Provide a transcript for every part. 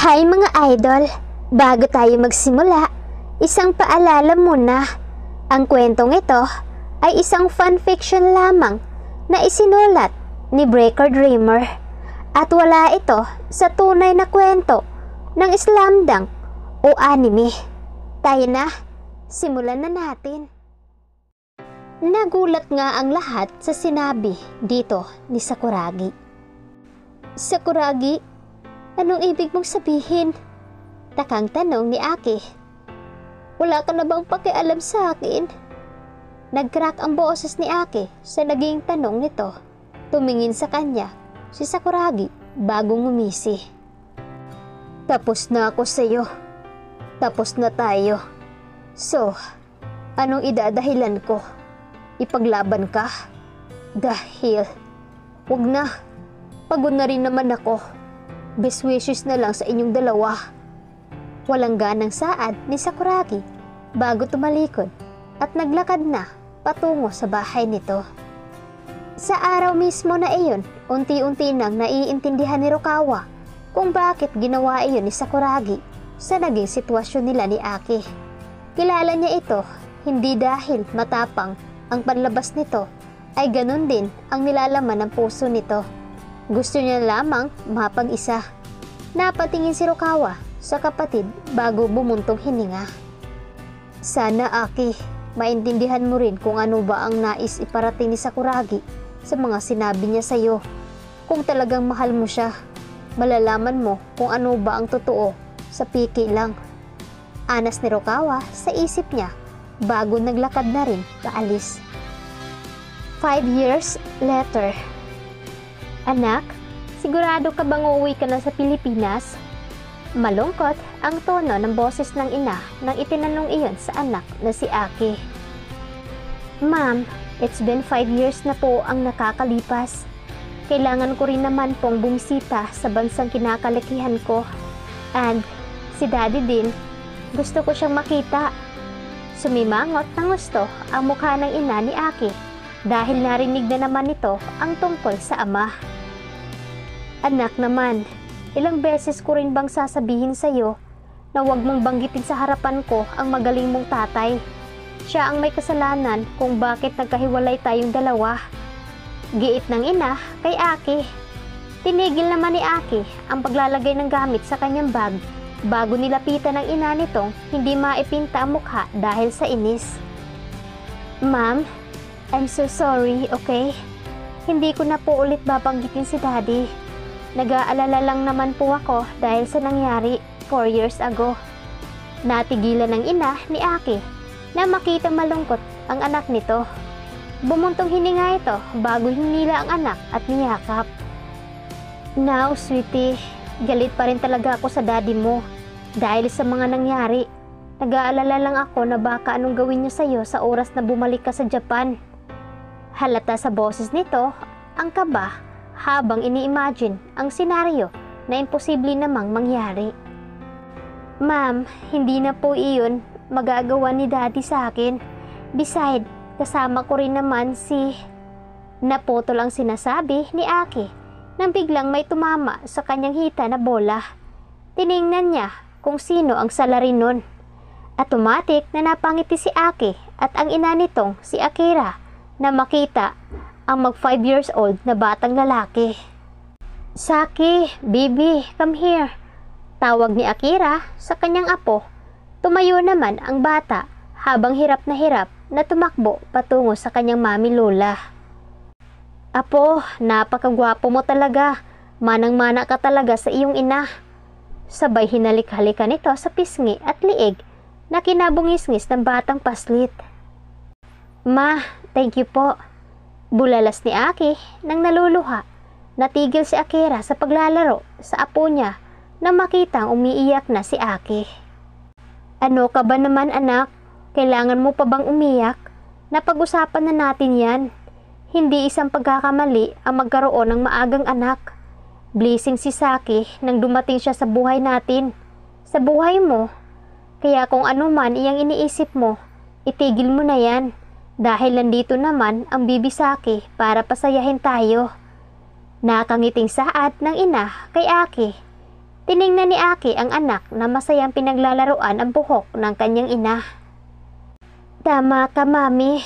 Hi mga idol! Bago tayo magsimula, isang paalala muna. Ang kwentong ito ay isang fanfiction lamang na isinulat ni Breaker Dreamer at wala ito sa tunay na kwento ng slamdunk o anime. Tayo na, simulan na natin. Nagulat nga ang lahat sa sinabi dito ni Sakuragi. Sakuragi, anong ibig mong sabihin? Takang tanong ni Aki. Wala ka na bang pakialam sa akin? Nag-crack ang boses ni Aki sa naging tanong nito. Tumingin sa kanya si Sakuragi bago ngumisi. Tapos na ako sa'yo. Tapos na tayo. So, anong idadahilan ko? Ipaglaban ka? Dahil, wag na. Pagod na rin naman ako. Best wishes na lang sa inyong dalawa. Walang ganang saad ni Sakuragi bago tumalikod at naglakad na patungo sa bahay nito. Sa araw mismo na iyon, unti-unti nang naiintindihan ni Rukawa kung bakit ginawa iyon ni Sakuragi sa naging sitwasyon nila ni Aki. Kilala niya ito hindi dahil matapang ang panlabas nito, ay ganun din ang nilalaman ng puso nito. Gusto niya lamang mapag-isa. Napatingin si Rukawa sa kapatid bago bumuntong hininga. Sana Aki, maintindihan mo rin kung ano ba ang nais iparating ni Sakuragi sa mga sinabi niya sa iyo. Kung talagang mahal mo siya, malalaman mo kung ano ba ang totoo sa piki lang. Anas ni Rukawa sa isip niya bago naglakad na rin paalis. 5 years later. Anak, sigurado ka bang uuwi ka na sa Pilipinas? Malungkot ang tono ng boses ng ina nang itinanong iyon sa anak na si Aki. Ma'am, it's been 5 years na po ang nakakalipas. Kailangan ko rin naman pong bumisita sa bansang kinakalakihan ko. And si Daddy din, gusto ko siyang makita. Sumimangot ng gusto ang mukha ng ina ni Aki dahil narinig na naman ito ang tungkol sa ama. Anak naman, ilang beses ko rin bang sasabihin sa iyo na huwag mong banggitin sa harapan ko ang magaling mong tatay. Siya ang may kasalanan kung bakit nagkahiwalay tayong dalawa. Giit ng ina kay Aki. Tinigil naman ni Aki ang paglalagay ng gamit sa kanyang bag bago nilapitan ng ina nitong hindi maipinta ang mukha dahil sa inis. Ma'am, I'm so sorry, okay? Hindi ko na po ulit babanggitin si Daddy. Nag-aalala lang naman po ako dahil sa nangyari 4 years ago. Natigilan ng ina ni Aki na makita malungkot ang anak nito. Bumuntong hininga ito bago hinila ang anak at niyakap. Now, sweetie, galit pa rin talaga ako sa daddy mo dahil sa mga nangyari. Nag-aalala lang ako na baka anong gawin niya sa iyo sa oras na bumalik ka sa Japan. Halata sa boses nito ang kaba habang ini-imagine ang senaryo na imposible namang mangyari. Ma'am, hindi na po iyon magagawa ni Daddy sa akin. Beside, kasama ko rin naman si... Naputol ang sinasabi ni Aki nang biglang may tumama sa kanyang hita na bola. Tiningnan niya kung sino ang salarin nun. Automatic na napangiti si Aki at ang ina nitong si Akira na makita ang mag 5 years old na batang lalaki. Saki, baby, come here. Tawag ni Akira sa kanyang apo. Tumayo naman ang bata habang hirap na tumakbo patungo sa kanyang mami Lola. Apo, napakagwapo mo talaga. Manang-mana ka talaga sa iyong ina. Sabay hinalik-halikan nito sa pisngi at liig na kinabungis-ngis ng batang paslit. Ma, thank you po. Bulalas ni Aki nang naluluha. Natigil si Akira sa paglalaro sa apo niya nang makitang umiiyak na si Aki. Ano ka ba naman anak? Kailangan mo pa bang umiyak? Napag-usapan na natin yan. Hindi isang pagkakamali ang magkaroon ng maagang anak. Blessing si Saki nang dumating siya sa buhay natin. Sa buhay mo. Kaya kung ano man iyang iniisip mo, itigil mo na yan. Dahil nandito naman ang Bibi Saki para pasayahin tayo. Nakangiting saad ng ina kay Aki. Tiningnan ni Aki ang anak na masayang pinaglalaroan ang buhok ng kanyang ina. Tama ka, Mami.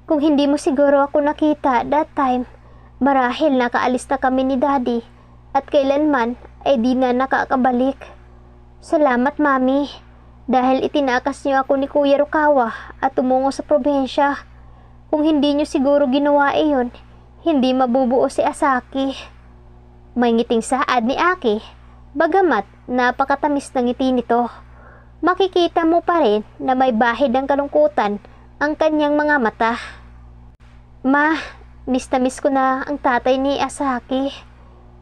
Kung hindi mo siguro ako nakita that time, marahil nakaalis na kami ni Daddy at kailanman ay di na nakakabalik. Salamat, Mami, dahil itinakas niyo ako ni Kuya Rukawa at tumungo sa probensya. Kung hindi niyo siguro ginawa iyon, hindi mabubuo si Asaki. May ngiting saad ni Aki, bagamat napakatamis ng ngiti nito. Makikita mo pa rin na may bahid ng kalungkutan ang kanyang mga mata. Ma, miss na miss ko na ang tatay ni Asaki.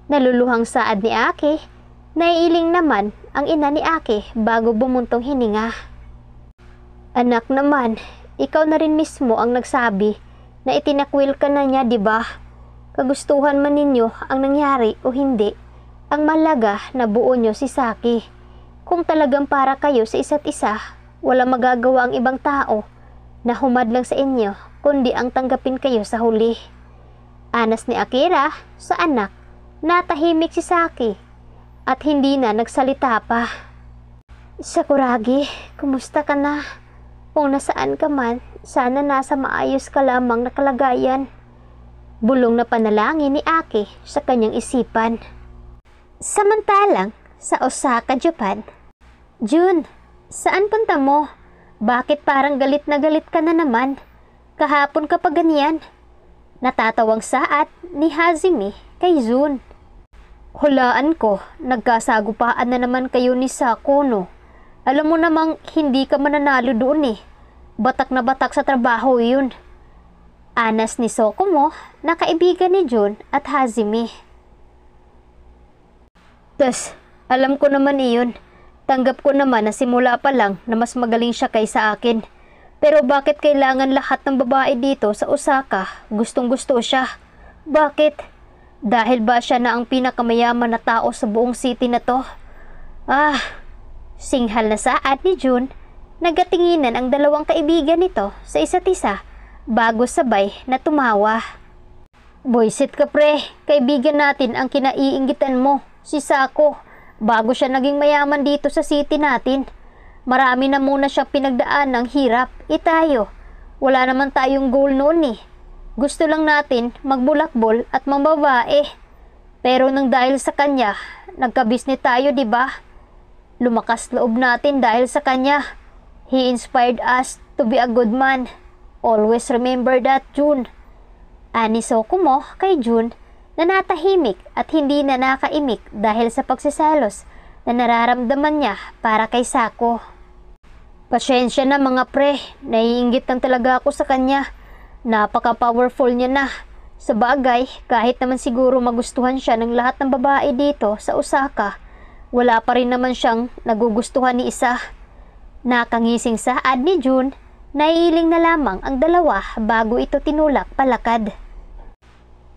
Naluluhang saad ni Aki. Naiiling naman ang ina ni Aki bago bumuntong hininga. Anak naman, ikaw na rin mismo ang nagsabi na itinakwil ka na niya, di ba? Kagustuhan man ninyo ang nangyari o hindi, ang mahalaga na buo nyo si Saki. Kung talagang para kayo sa isa't isa, wala magagawa ang ibang tao na humadlang sa inyo, kundi ang tanggapin kayo sa huli. Anas ni Akira sa anak, natahimik si Saki at hindi na nagsalita pa. Sakuragi, kumusta ka na? Kung nasaan ka man, sana nasa maayos ka lamang na kalagayan. Bulong na panalangin ni Aki sa kanyang isipan. Samantalang, sa Osaka, Japan. Jun, saan punta mo? Bakit parang galit na galit ka na naman? Kahapon ka pa ganyan. Natatawang saad ni Hazimi kay Jun. Hulaan ko, nagkasagupaan na naman kayo ni Sako, no? Alam mo namang hindi ka mananalo doon eh. Batak na batak sa trabaho yun. Anas ni Sokomo na kaibigan ni Jun at Hazimi. Tas, alam ko naman iyon. Tanggap ko naman na simula pa lang na mas magaling siya kaysa akin. Pero bakit kailangan lahat ng babae dito sa Osaka gustong gusto siya? Bakit? Dahil ba siya na ang pinakamayaman na tao sa buong city na to? Singhal na saad ni Jun. Nagatinginan ang dalawang kaibigan nito sa isa't isa bago sabay na tumawa. Boysit ka pre, kaibigan natin ang kinaiinggitan mo, si Sako, bago siya naging mayaman dito sa city natin. Marami na muna siyang pinagdaan ng hirap, tayo. Wala naman tayong goal noon eh. Gusto lang natin magbulakbol at mambabae. Pero nang dahil sa kanya, nagkabisnes tayo, di ba? Lumakas loob natin dahil sa kanya. He inspired us to be a good man. Always remember that, Jun. Ani Sokomo kay Jun na natahimik at hindi na nakaimik dahil sa pagsiselos na nararamdaman niya para kay Sako. Pasensya na mga pre, naiinggit lang talaga ako sa kanya. Napaka-powerful niya na. Sa bagay, kahit naman siguro magustuhan siya ng lahat ng babae dito sa Osaka, wala pa rin naman siyang nagugustuhan ni isa. Nakangising saad ni Jun, naiiling na lamang ang dalawa bago ito tinulak palakad.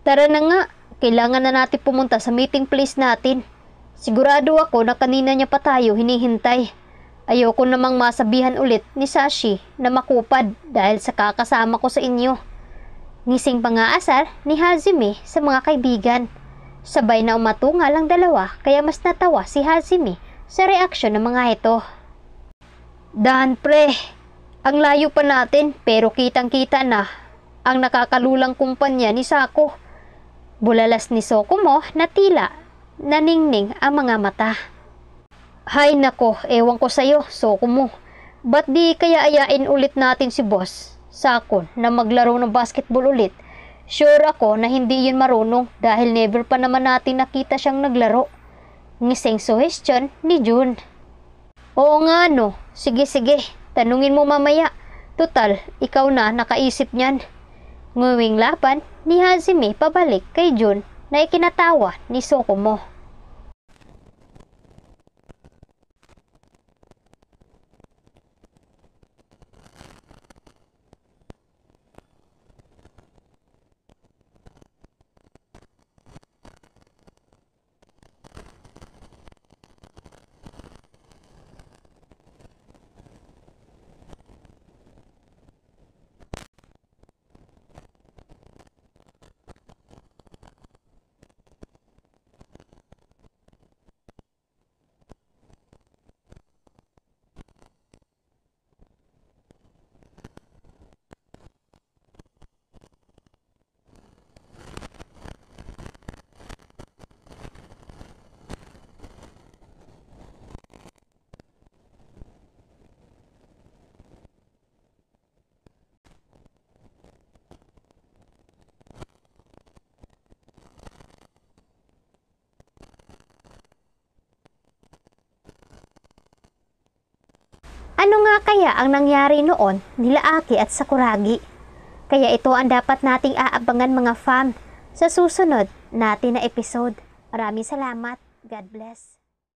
Tara na nga, kailangan na natin pumunta sa meeting place natin. Sigurado ako na kanina niya pa tayo hinihintay. Ayoko namang masabihan ulit ni Sashi na makupad dahil sa kakasama ko sa inyo. Ngising pangaasar ni Hazimi sa mga kaibigan. Sabay na umatungal ang dalawa kaya mas natawa si Hazimi sa reaksyon ng mga ito. Dahan pre, ang layo pa natin pero kitang-kita na ang nakakalulang kumpanya ni Sako. Bulalas ni Sokomo na tila naningning ang mga mata. Hay nako, ewan ko sa'yo, Sokomo. Ba't di kaya ayain ulit natin si Boss Sako na maglaro ng basketball ulit? Sure ako na hindi yun marunong dahil never pa naman natin nakita siyang naglaro. Ngising suggestion ni Jun. Oo nga no, sige, tanungin mo mamaya. Tutal, ikaw na nakaisip niyan. Nguwing laban ni Hazimi pabalik kay Jun na ikinatawa ni Sokomo. Ano nga kaya ang nangyari noon nila Aki at Sakuragi? Kaya ito ang dapat nating aabangan mga fam sa susunod natin na episode. Maraming salamat. God bless.